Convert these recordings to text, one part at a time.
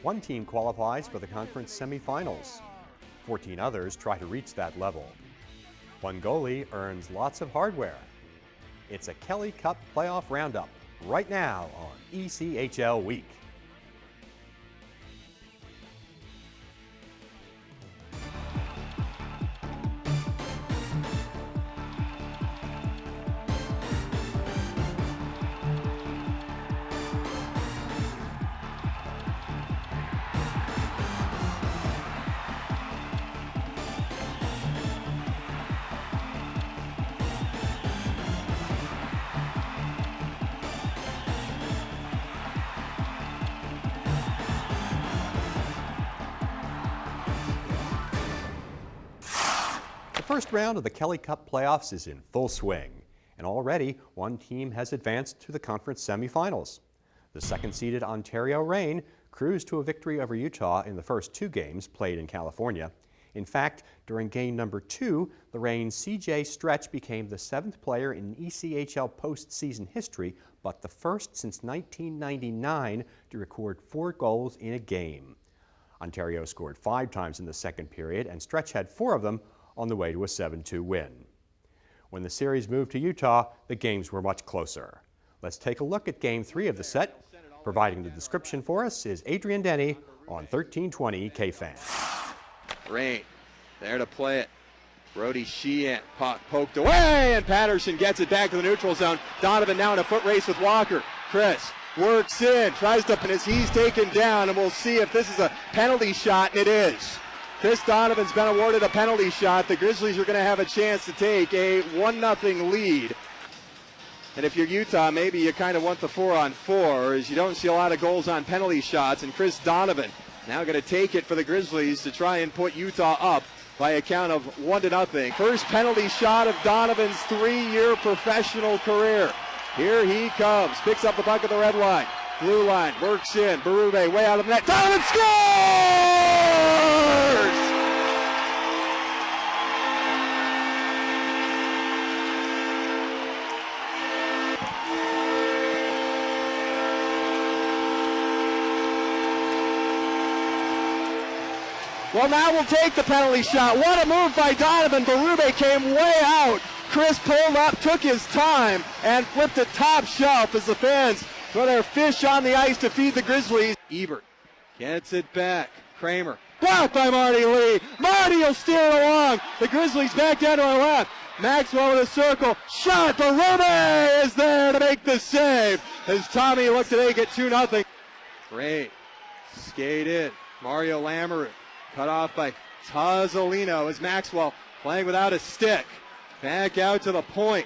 One team qualifies for the conference semifinals. 14 others try to reach that level. One goalie earns lots of hardware. It's a Kelly Cup playoff roundup right now on ECHL Week. The first round of the Kelly Cup playoffs is in full swing, and already one team has advanced to the conference semifinals. The second-seeded Ontario Reign cruised to a victory over Utah in the first two games played in California. In fact, during game number 2, the Reign's C.J. Stretch became the 7th player in ECHL postseason history, but the first since 1999 to record 4 goals in a game. Ontario scored 5 times in the second period, and Stretch had 4 of them on the way to a 7-2 win. When the series moved to Utah, the games were much closer. Let's take a look at Game 3 of the set. Providing the description for us is Adrian Denny on 1320 KFan. Reign there to play it. Brody Sheehan poked away, and Patterson gets it back to the neutral zone. Donovan now in a foot race with Walker. Chris works in, tries to pin as he's taken down, and we'll see if this is a penalty shot, and it is. Chris Donovan's been awarded a penalty shot. The Grizzlies are going to have a chance to take a 1-0 lead. And if you're Utah, maybe you kind of want the 4-on-4, as you don't see a lot of goals on penalty shots. And Chris Donovan now going to take it for the Grizzlies to try and put Utah up by a count of 1-0. First penalty shot of Donovan's 3-year professional career. Here he comes, picks up the puck at the red line. Blue line, works in, Berube way out of the net. Donovan scores! Well, now we'll take the penalty shot. What a move by Donovan. Berube came way out. Chris pulled up, took his time, and flipped it top shelf as the fans put their fish on the ice to feed the Grizzlies. Ebert gets it back. Kramer blocked by Marty Lee. Marty will steer it along. The Grizzlies back down to our left. Maxwell in a circle. Shot. Berube is there to make the save as Tommy looked to make it 2-0. Great. Skate in. Mario Lamoureux. Cut off by Tozzolino as Maxwell playing without a stick. Back out to the point.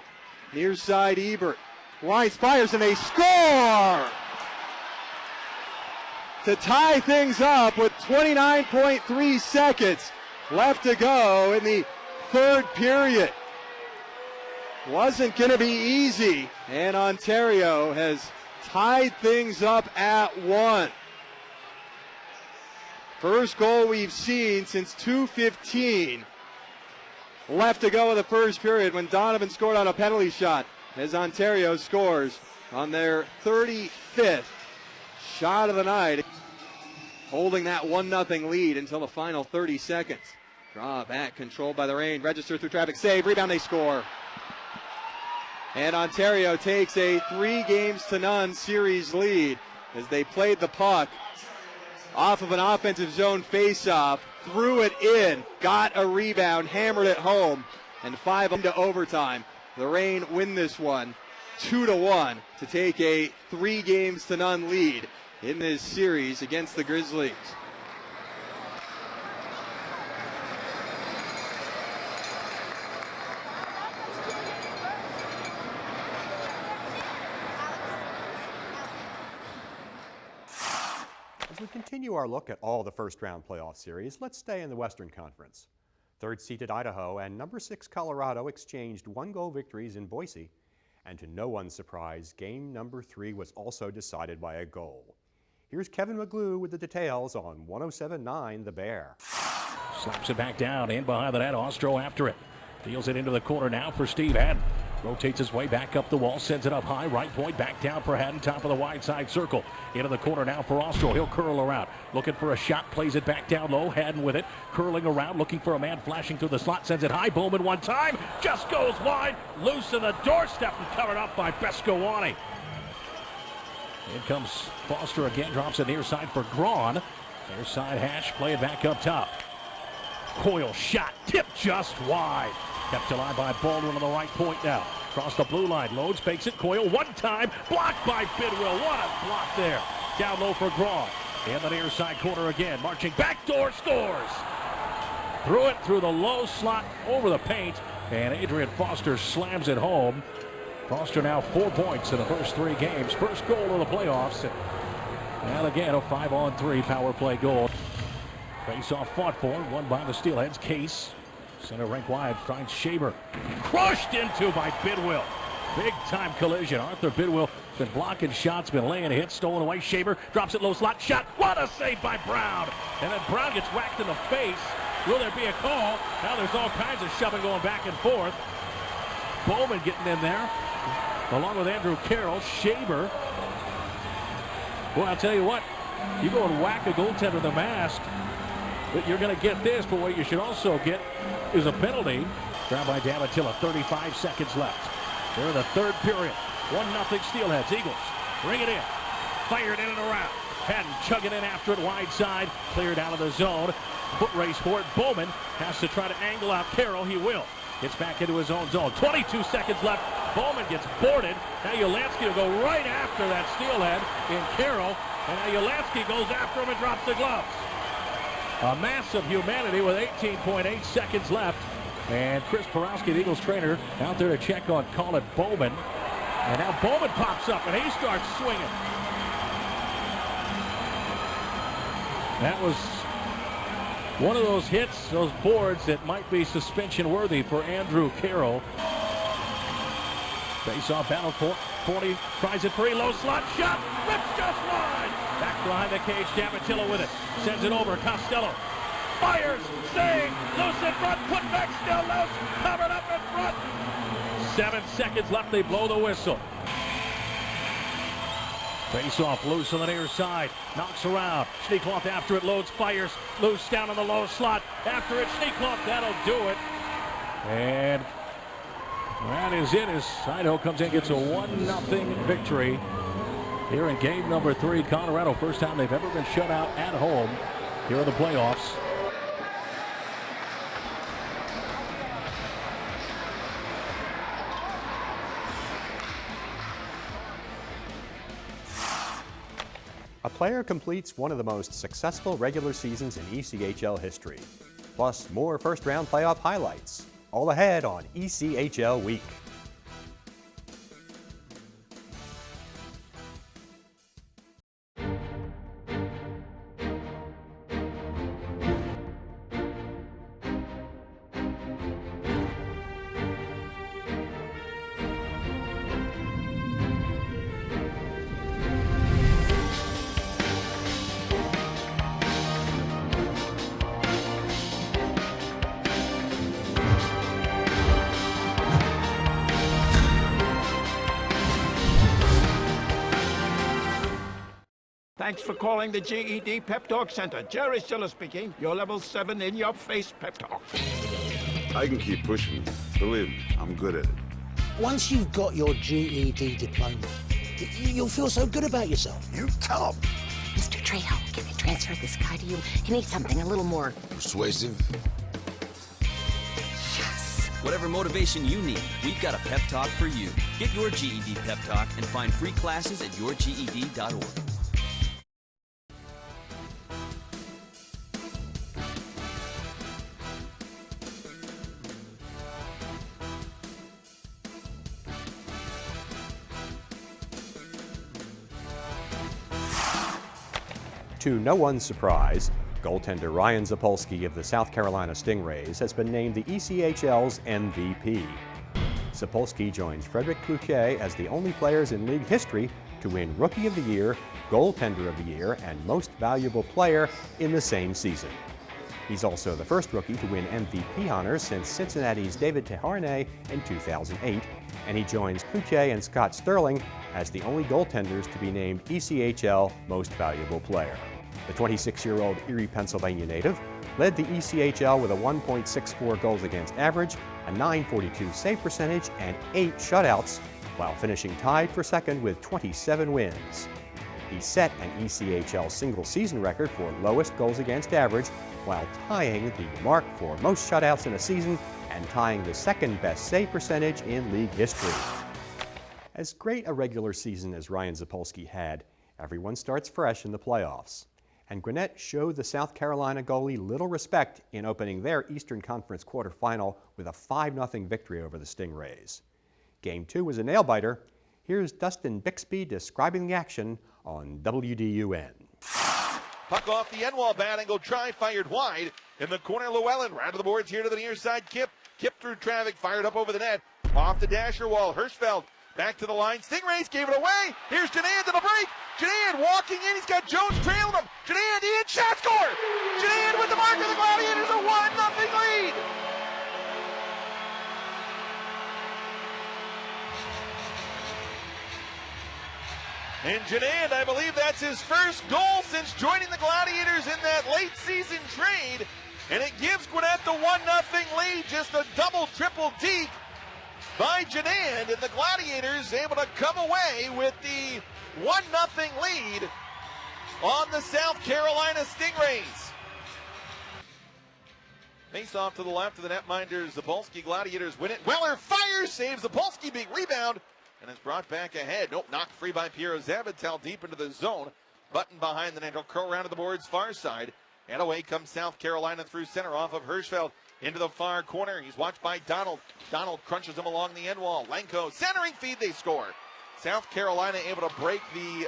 Near side Ebert. Line fires and they score! To tie things up with 29.3 seconds left to go in the third period. Wasn't going to be easy, and Ontario has tied things up at 1. First goal we've seen since 2:15 left to go in the first period when Donovan scored on a penalty shot as Ontario scores on their 35th shot of the night, holding that 1-0 lead until the final 30 seconds. Draw back, controlled by the Reign, register through traffic, save, rebound, they score. And Ontario takes a 3-0 series lead as they played the puck off of an offensive zone faceoff, threw it in, got a rebound, hammered it home, and 5 into overtime. The Reign win this one 2-1 to take a 3-0 lead in this series against the Grizzlies. As we continue our look at all the first-round playoff series, let's stay in the Western Conference. Third-seeded Idaho and number 6 Colorado exchanged 1-goal victories in Boise. And to no one's surprise, game number 3 was also decided by a goal. Here's Kevin McGlue with the details on 107.9 The Bear. Slaps it back down, in behind the net, Ostro after it. Deals it into the corner now for Steve Haddon. Rotates his way back up the wall, sends it up high, right point, back down for Haddon, top of the wide side circle. Into the corner now for Austro. He'll curl around, looking for a shot, plays it back down low. Haddon with it, curling around, looking for a man flashing through the slot, sends it high. Bowman one time, just goes wide, loose in the doorstep and covered up by Bescowani. In comes Foster again, drops it near side for Braun. Near side hash, play it back up top. Coyle shot, tipped just wide. Kept alive by Baldwin on the right point now. Across the blue line, loads, fakes it. Coyle one time, blocked by Bidwell. What a block there. Down low for Braun. In the near side corner again, marching backdoor, scores. Threw it through the low slot over the paint, and Adrian Foster slams it home. Foster now 4 points in the first 3 games. First goal of the playoffs. And again, a 5-on-3 power play goal. Face-off fought for, won by the Steelheads. Case, center rink wide, finds Shaver. Crushed into by Bidwell. Big-time collision. Arthur Bidwell been blocking shots, been laying hits, stolen away. Shaver drops it low slot, shot. What a save by Brown. And then Brown gets whacked in the face. Will there be a call? Now there's all kinds of shoving going back and forth. Bowman getting in there, along with Andrew Carroll. Shaver. Well, I'll tell you what, you go and whack a goaltender in the mask, but you're going to get this, but what you should also get is a penalty. Grabbed by Damatilla, 35 seconds left. They're in the third period. 1-0 Steelheads. Eagles bring it in. Fired in and around. Haddon chugging in after it, wide side. Cleared out of the zone. Foot race for it. Bowman has to try to angle out Carroll. He will. Gets back into his own zone. 22 seconds left. Bowman gets boarded. Now Yolansky will go right after that Steelhead in Carroll. And now Yolansky goes after him and drops the gloves. A mass of humanity with 18.8 seconds left. And Chris Porowski, the Eagles trainer, out there to check on Colin Bowman. And now Bowman pops up and he starts swinging. That was one of those hits, those boards that might be suspension worthy for Andrew Carroll. Face-off battle for 40, tries it free, low slot shot, rips just wide. Back behind the cage, Damatilla with it, sends it over, Costello. Fires, save, loose in front, put back, still loose, covered up in front. 7 seconds left, they blow the whistle. Face-off loose on the near side, knocks around, Schneekloth after it, loads, fires, loose down on the low slot. After it, Schneekloth, that'll do it. And that is it as Idaho comes in, gets a 1-0 victory here in game number 3. Colorado, first time they've ever been shut out at home here in the playoffs. A player completes one of the most successful regular seasons in ECHL history. Plus, more first-round playoff highlights. All ahead on ECHL Week. Thanks for calling the GED Pep Talk Center. Jerry Stiller speaking. Your level 7 in-your-face pep talk. I can keep pushing. Believe me, I'm good at it. Once you've got your GED diploma, you'll feel so good about yourself. You tell him. Mr. Trejo, can I transfer this guy to you? He needs something a little more... Persuasive? Yes. Whatever motivation you need, we've got a pep talk for you. Get your GED pep talk and find free classes at yourged.org. To no one's surprise, goaltender Ryan Zapolsky of the South Carolina Stingrays has been named the ECHL's MVP. Zapolsky joins Frederick Cloutier as the only players in league history to win Rookie of the Year, Goaltender of the Year, and Most Valuable Player in the same season. He's also the first rookie to win MVP honors since Cincinnati's David Teharnay in 2008, and he joins Cloutier and Scott Sterling as the only goaltenders to be named ECHL Most Valuable Player. The 26-year-old Erie, Pennsylvania native led the ECHL with a 1.64 goals against average, a .942 save percentage, and 8 shutouts, while finishing tied for second with 27 wins. He set an ECHL single-season record for lowest goals against average, while tying the mark for most shutouts in a season and tying the second-best save percentage in league history. As great a regular season as Ryan Zapolsky had, everyone starts fresh in the playoffs. And Gwinnett showed the South Carolina goalie little respect in opening their Eastern Conference quarterfinal with a 5-0 victory over the Stingrays. Game 2 was a nail-biter. Here's Dustin Bixby describing the action on WDUN. Puck off the end wall, bad angle try, fired wide. In the corner, Llewellyn, round to the boards here to the near side, Kip through traffic, fired up over the net. Off the dasher wall, Hirschfeld, back to the line, Stingrays gave it away. Here's Janan to the break. Janan walking in, he's got Jones trailing him. Janan in, shot score! Janan with the mark of the Gladiators, a 1-0 lead. And Janan, I believe that's his first goal since joining the Gladiators in that late season trade. And it gives Gwinnett the 1-0 lead, just a double-triple deke by Janan. And the Gladiators able to come away with the 1-0 lead on the South Carolina Stingrays. Face off to the left of the netminder, Zapolsky. Gladiators win it. Weller fires, saves Zapolsky, big rebound. And is brought back ahead. Nope, knocked free by Piero Zabatel deep into the zone. Button behind the net. He'll curl around to the boards far side. And away comes South Carolina through center off of Hirschfeld into the far corner. He's watched by Donald. Donald crunches him along the end wall. Lenko centering feed, they score. South Carolina able to break the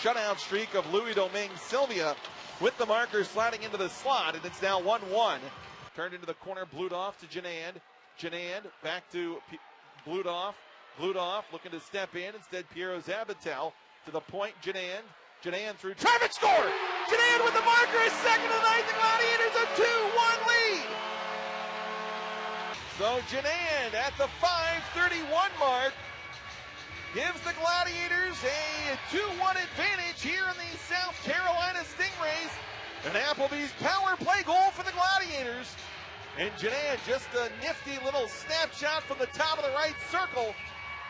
shutout streak of Louis Domingue Sylvia with the marker sliding into the slot. And it's now 1-1. Turned into the corner, Bludoff to Janan. Janan back to Bludoff. Bludoff looking to step in. Instead, Piero Zabatel to the point. Janan through traffic, score! Janan with the marker, his second of the night. The Gladiators a 2-1 lead. So Janan at the 5:31 mark gives the Gladiators a 2-1 advantage here in the South Carolina Stingrays. An Applebee's power play goal for the Gladiators. And Janan, just a nifty little snapshot from the top of the right circle.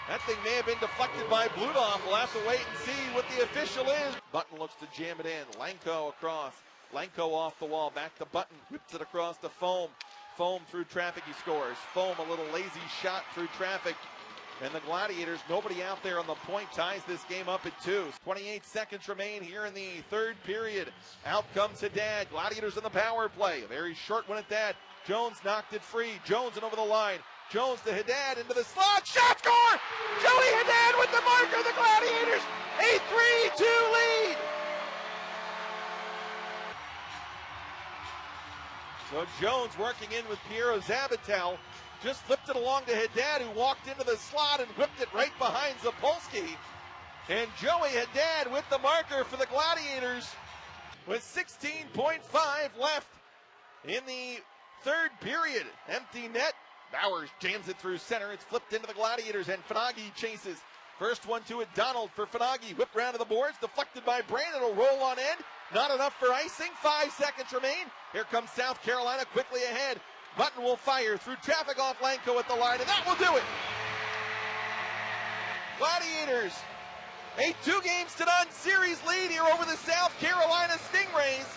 That thing may have been deflected by Bludoff. We'll have to wait and see what the official is. Button looks to jam it in. Lenko across. Lenko off the wall. Back to Button. Whips it across to Foam. Foam through traffic. He scores. Foam a little lazy shot through traffic. And the Gladiators, nobody out there on the point, ties this game up at 2. 28 seconds remain here in the third period. Out comes Haddad. Gladiators in the power play. A very short one at that. Jones knocked it free. Jones and over the line. Jones to Haddad into the slot. Shot score! Joey Haddad with the marker. The Gladiators a 3-2 lead. So Jones working in with Piero Zabatel. Just flipped it along to Haddad, who walked into the slot and whipped it right behind Zapolsky. And Joey Haddad with the marker for the Gladiators with 16.5 left in the third period. Empty net. Bowers jams it through center. It's flipped into the Gladiators, and Fanagi chases. First one to it, Donald for Fanagi. Whip round to the boards, deflected by Brandon. It'll roll on end. Not enough for icing. 5 seconds remain. Here comes South Carolina quickly ahead. Button will fire through traffic off Lenko at the line, and that will do it. Gladiators, a 2-games-to-none series lead here over the South Carolina Stingrays.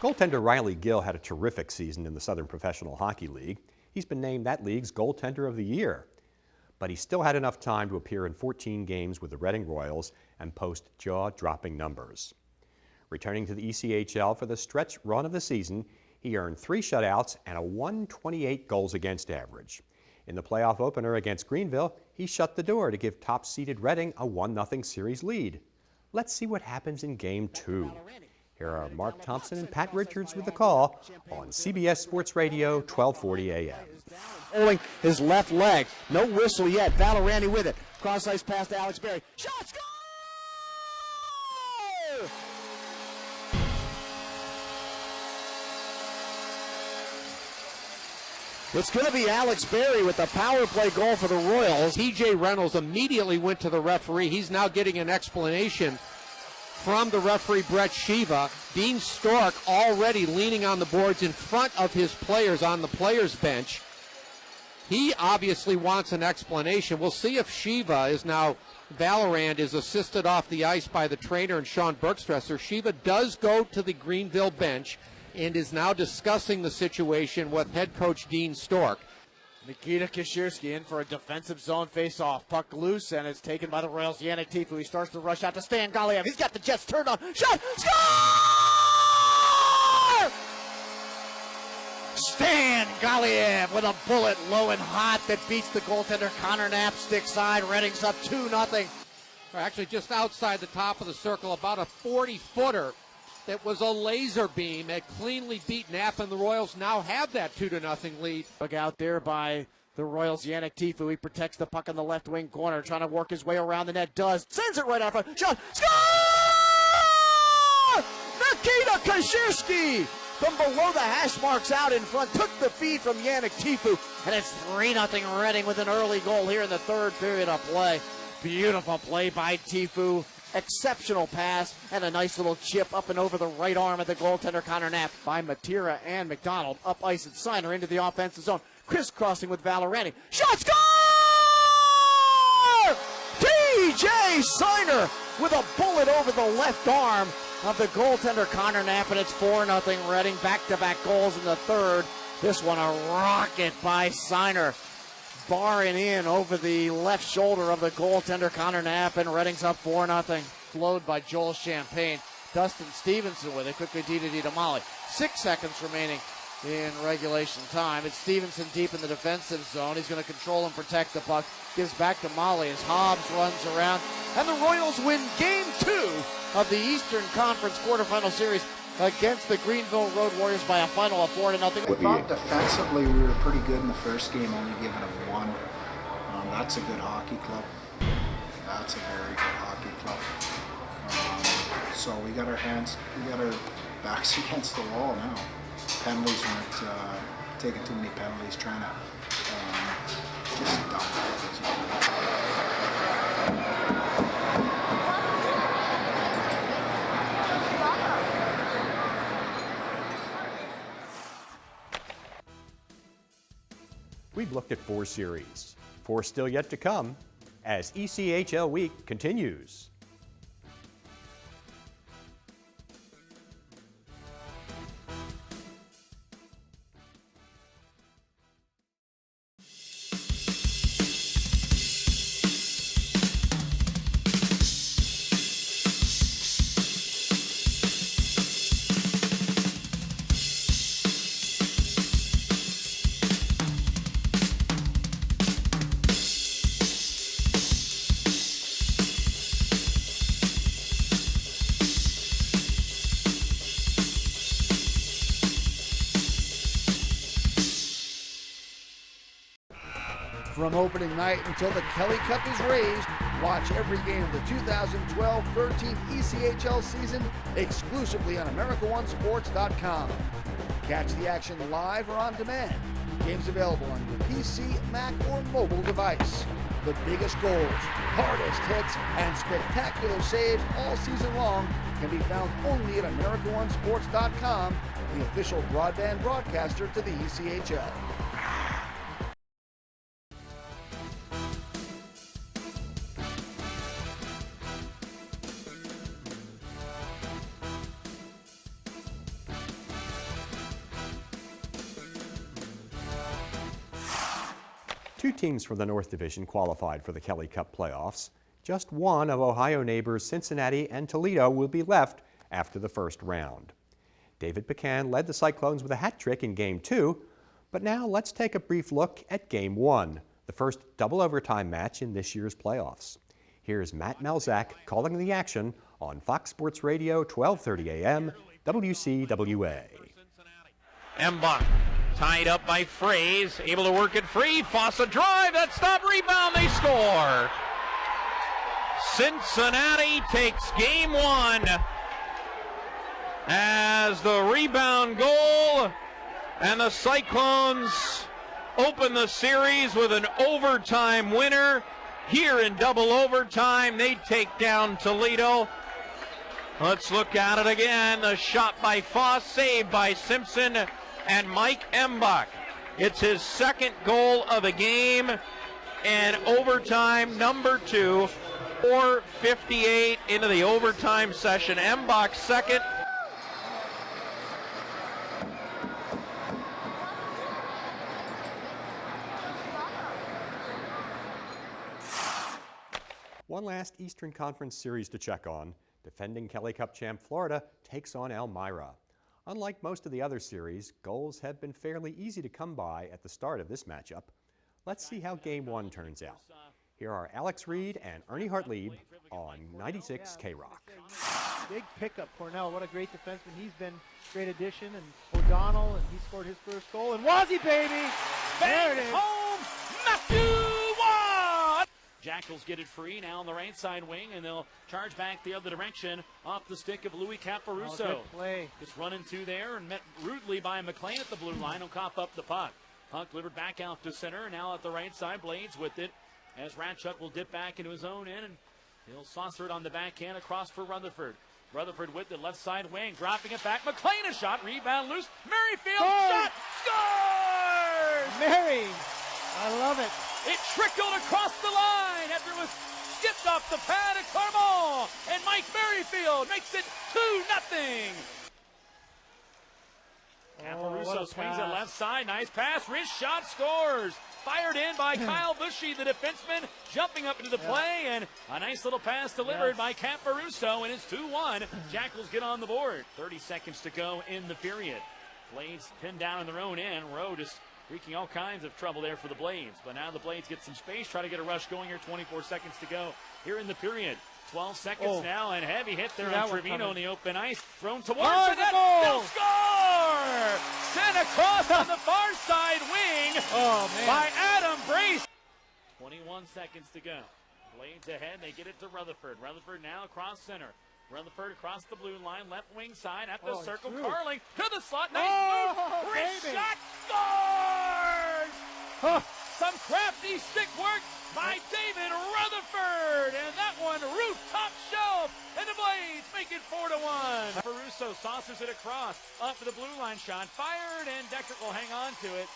Goaltender Riley Gill had a terrific season in the Southern Professional Hockey League. He's been named that league's Goaltender of the Year. But he still had enough time to appear in 14 games with the Reading Royals and post jaw-dropping numbers. Returning to the ECHL for the stretch run of the season, he earned 3 shutouts and a 128 goals against average. In the playoff opener against Greenville, he shut the door to give top-seeded Reading a 1-0 series lead. Let's see what happens in Game 2. Here are Mark Thompson and Pat Richards with the call on CBS Sports Radio, 1240 AM. Holding his left leg. No whistle yet. Valorani with it. Cross ice pass to Alex Berry. Shot, score! It's going to be Alex Berry with the power play goal for the Royals. TJ Reynolds immediately went to the referee. He's now getting an explanation from the referee, Brett Shiva. Dean Stork already leaning on the boards in front of his players on the players' bench. He obviously wants an explanation. We'll see if Shiva is now, Valorand is assisted off the ice by the trainer and Sean Bergstresser. Shiva does go to the Greenville bench and is now discussing the situation with head coach Dean Stork. Nikita Kashirski in for a defensive zone face-off. Puck loose, and it's taken by the Royals. Yannick Tifu, he starts to rush out to Stan Galiev. He's got the Jets turned on. Shot! Score! Stan Galiev with a bullet low and hot that beats the goaltender Connor Knapp. Stick side. Redding's up 2-0. Actually just outside the top of the circle, about a 40-footer. That was a laser beam. It cleanly beat Knapp, and the Royals now have that 2-0 lead. Look out there by the Royals, Yannick Tifu. He protects the puck in the left wing corner, trying to work his way around the net. Does. Sends it right out front. Shot. Score! Nikita Kashirski from below the hash marks out in front. Took the feed from Yannick Tifu. And it's 3-0 Reading with an early goal here in the third period of play. Beautiful play by Tifu. Exceptional pass and a nice little chip up and over the right arm of the goaltender Connor Knapp by Matera and McDonald. Up ice and Signer into the offensive zone. Crisscrossing with Valorani. Shot, score! TJ Signer with a bullet over the left arm of the goaltender Connor Knapp, and it's 4-0 Reading. Back-to-back goals in the third. This one a rocket by Signer. Barring in over the left shoulder of the goaltender Connor Knapp, and Reading's up 4-0. Flowed by Joel Champagne. Dustin Stevenson with it. Quickly D to Molly. 6 seconds remaining in regulation time. It's Stevenson deep in the defensive zone. He's going to control and protect the puck. Gives back to Molly as Hobbs runs around. And the Royals win Game 2 of the Eastern Conference quarterfinal series against the Greenville Road Warriors by a final of 4-0. I thought defensively we were pretty good in the first game, only giving them one. That's a good hockey club. That's a very good hockey club. So we got our backs against the wall now. Penalties weren't taking too many penalties, trying to just dump penalties. We've looked at 4 series, 4 still yet to come, as ECHL week continues. From opening night until the Kelly Cup is raised, watch every game of the 2012-13 ECHL season exclusively on AmericaOneSports.com. Catch the action live or on demand. Games available on your PC, Mac, or mobile device. The biggest goals, hardest hits, and spectacular saves all season long can be found only at AmericaOneSports.com, the official broadband broadcaster to the ECHL. Two teams from the North Division qualified for the Kelly Cup playoffs. Just one of Ohio neighbors Cincinnati and Toledo will be left after the first round. David Pecan led the Cyclones with a hat trick in Game 2, but now let's take a brief look at Game 1, the first double overtime match in this year's playoffs. Here's Matt Melzak calling the action on Fox Sports Radio 1230 AM, WCWA. Mbach Tied up by Fraze, able to work it free. Fossa drive, that stop, rebound, they score. Cincinnati takes game one as the rebound goal, and the Cyclones open the series with an overtime winner. Here in double overtime, they take down Toledo. Let's look at it again. The shot by Foss, saved by Simpson and Mike Embach. It's his second goal of the game, and overtime number 2. 4:58 into the overtime session. Embach second. One last Eastern Conference series to check on. Defending Kelly Cup champ Florida takes on Elmira. Unlike most of the other series, goals have been fairly easy to come by at the start of this matchup. Let's see how Game 1 turns out. Here are Alex Reed and Ernie Hartlieb on 96 K-Rock. Big pickup, Cornell. What a great defenseman he's been. Great addition. And O'Donnell, and he scored his first goal. And Wazzy, baby! There it is. Home, Matthew Watt! Jackals get it free now on the right side wing, and they'll charge back the other direction off the stick of Louis Caparuso. Good play. Just running to there and met rudely by McLean at the blue line. He'll cough up the puck. Puck delivered back out to center. Now at the right side, Blades with it as Ratchuk will dip back into his own end, and he'll saucer it on the backhand across for Rutherford. Rutherford with the left side wing, dropping it back. McLean a shot, rebound loose. Merrifield shot, scores! Mary, I love it. It trickled across the line after it was skipped off the pad at Clermont, and Mike Merrifield makes it 2-0. Caparuso swings it left side, nice pass, wrist shot, scores. Fired in by Kyle Bushy, the defenseman, jumping up into the play, and a nice little pass delivered by Caparuso, and it's 2-1. Jackals get on the board. 30 seconds to go in the period. Blades pinned down in their own end. Rowe just wreaking all kinds of trouble there for the Blades, but now the Blades get some space, try to get a rush going here. 24 seconds to go here in the period. 12 seconds now, and heavy hit there on Trevino in the open ice. Thrown towards the net. They'll score! Sent across on the far side wing by Adam Brace. 21 seconds to go. Blades ahead. They get it to Rutherford. Rutherford now across center. Rutherford across the blue line, left wing side at the circle. Carling to the slot. Nice move. Wrist shot, scores! Some crafty stick work by David Rutherford, and that one rooftop shelf, and the Blades make it 4-1. Caruso saucers it across, up to the blue line shot, fired, and Deckert will hang on to it,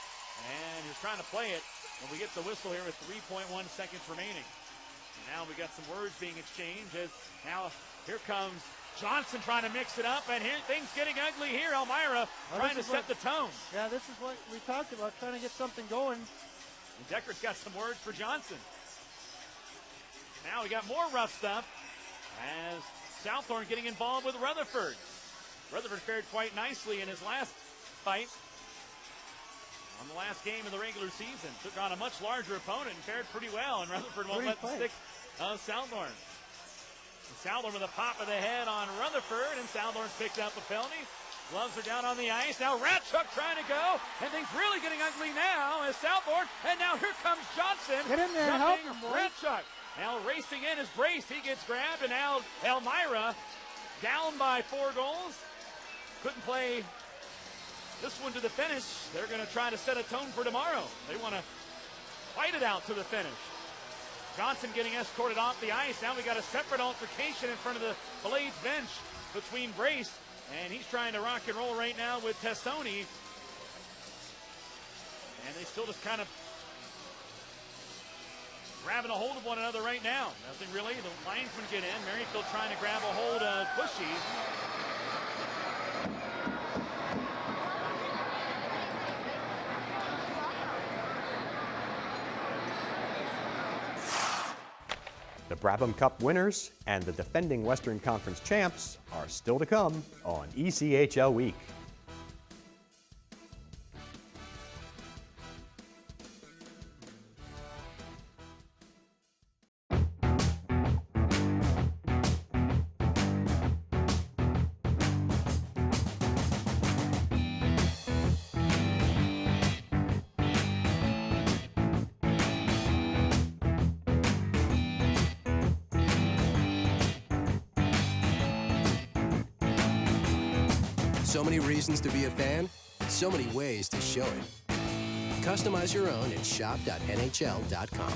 and he's trying to play it, and we get the whistle here with 3.1 seconds remaining. And now we got some words being exchanged, as now here comes Johnson trying to mix it up, and here things getting ugly here. Elmira trying to set the tone. Yeah, this is what we talked about, trying to get something going. And Decker's got some words for Johnson. Now we got more rough stuff as Southorn getting involved with Rutherford. Rutherford fared quite nicely in his last fight on the last game of the regular season. Took on a much larger opponent and fared pretty well, and Rutherford won't let the stick of Southorn. And Southorn with a pop of the head on Rutherford, and Southorn's picked up a penalty. Gloves are down on the ice. Now Ratchuk trying to go, and things really getting ugly now as Southorn, and now here comes Johnson. Get in there, help him, Ratchuk. Now racing in is Brace. He gets grabbed, and now Elmira down by 4 goals. Couldn't play this one to the finish. They're going to try to set a tone for tomorrow. They want to fight it out to the finish. Johnson getting escorted off the ice. Now we got a separate altercation in front of the Blades bench between Brace, and he's trying to rock and roll right now with Testoni. And they still just kind of grabbing a hold of one another right now. Nothing really. The linesmen get in. Merrifield trying to grab a hold of Bushy. The Brabham Cup winners and the defending Western Conference champs are still to come on ECHL Week. So many reasons to be a fan, so many ways to show it. Customize your own at shop.nhl.com.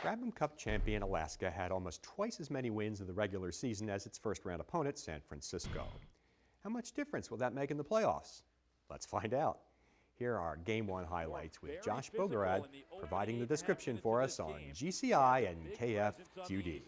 Grabham Cup champion Alaska had almost twice as many wins in the regular season as its first-round opponent, San Francisco. How much difference will that make in the playoffs? Let's find out. Here are Game 1 highlights with Josh Bogorad providing the description for us on GCI and KFQD.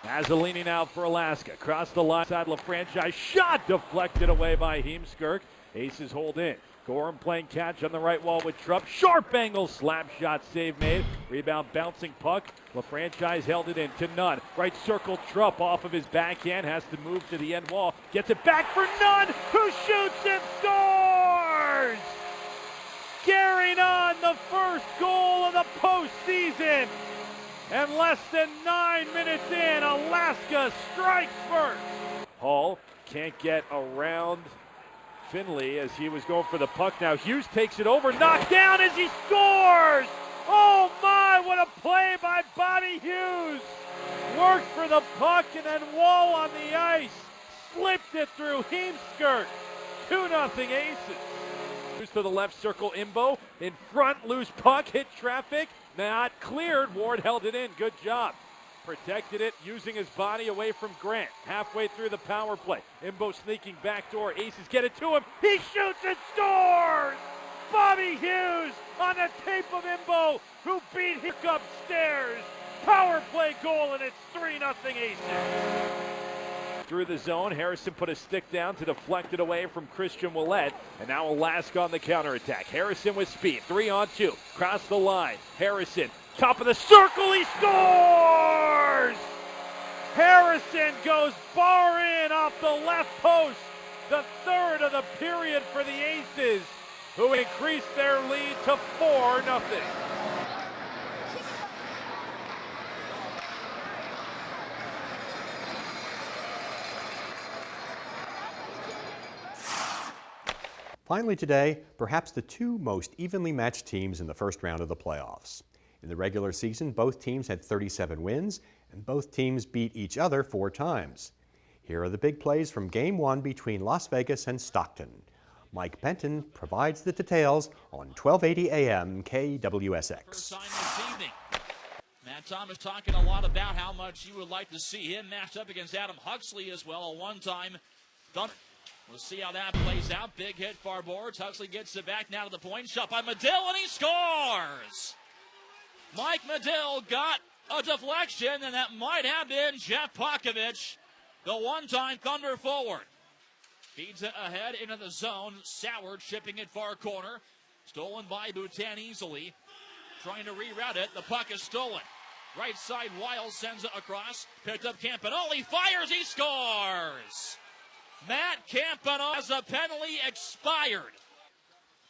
Mazzolini now for Alaska. Across the line, side LaFranchise. Shot deflected away by Heemskirk. Aces hold in. Gorham playing catch on the right wall with Trupp. Sharp angle slap shot save made. Rebound bouncing puck. LaFranchise held it in to Nunn. Right circle Trupp off of his backhand. Has to move to the end wall. Gets it back for Nunn, who shoots and scores! Gary Nunn, the first goal of the postseason. And less than 9 minutes in, Alaska strikes first. Hall can't get around Finley as he was going for the puck. Now Hughes takes it over, knocked down as he scores! Oh my, what a play by Bobby Hughes! Worked for the puck and then Wall on the ice. Slipped it through Heemskirk. 2-0 Aces. Hughes to the left circle, Imbo. In front, loose puck, hit traffic. Not cleared, Ward held it in, good job. Protected it, using his body away from Grant. Halfway through the power play. Imbo sneaking backdoor. Aces get it to him. He shoots and scores! Bobby Hughes on the tape of Imbo, who beat Hick upstairs. Power play goal, and it's 3-0 Aces. Through the zone, Harrison put a stick down to deflect it away from Christian Ouellette. And now Alaska on the counterattack. Harrison with speed, 3-on-2. Cross the line. Harrison. Top of the circle, he scores! Harrison goes bar in off the left post. The third of the period for the Aces, who increased their lead to 4-0. Finally today, perhaps the two most evenly matched teams in the first round of the playoffs. In the regular season, both teams had 37 wins, and both teams beat each other 4 times. Here are the big plays from Game 1 between Las Vegas and Stockton. Mike Benton provides the details on 1280 AM KWSX. First time this evening. Matt Thomas talking a lot about how much you would like to see him matched up against Adam Huxley as well, a one-time Thunder. We'll see how that plays out. Big hit far boards. Huxley gets it back now to the point. Shot by Medill, and he scores! Mike Medill got a deflection, and that might have been Jeff Pokovich, the one-time Thunder forward. Feeds it ahead into the zone. Soward shipping it far corner. Stolen by Boutin easily. Trying to reroute it. The puck is stolen. Right side, Wiles sends it across. Picked up Campanelli. Fires. He scores! Matt Campanelli has a penalty expired.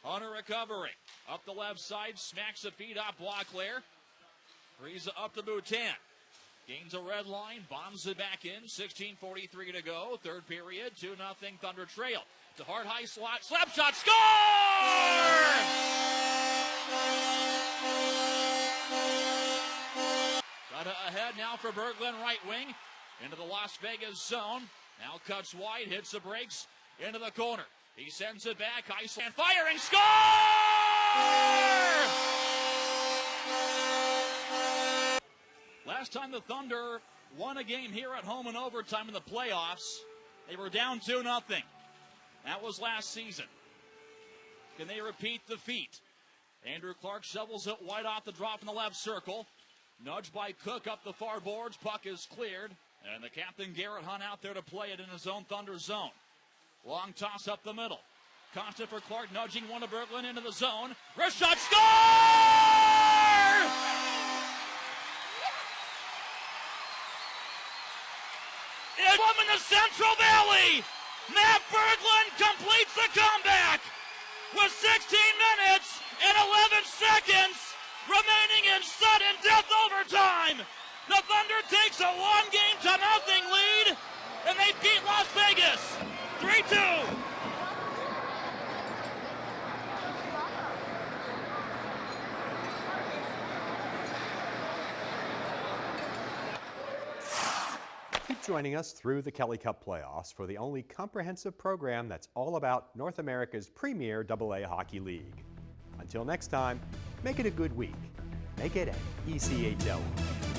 On a recovery. Up the left side. Smacks the feet off Boisclair. Frees it up to Boutin. Gains a red line. Bombs it back in. 16:43 to go. Third period. 2-0 Thunder trail. To Hart high slot. Slap shot. Score! Got it ahead now for Berglund, right wing. Into the Las Vegas zone. Now cuts wide. Hits the brakes. Into the corner. He sends it back. Iceland firing. Score! Last time the Thunder won a game here at home in overtime in the playoffs, they were down 2-0. That was last season. Can they repeat the feat? Andrew Clark shovels it wide off the drop in the left circle. Nudged by Cook up the far boards. Puck is cleared. And the captain, Garrett Hunt, out there to play it in his own Thunder zone. Long toss up the middle. Constant for Clark, nudging one of Berglund into the zone. Wrist shot, score! It's from in the Central Valley. Matt Berglund completes the comeback with 16 minutes and 11 seconds remaining in sudden death overtime. The Thunder takes a 1-0 lead, and they beat Las Vegas 3-2. Keep joining us through the Kelly Cup playoffs for the only comprehensive program that's all about North America's premier AA hockey league. Until next time, make it a good week. Make it an ECHL week.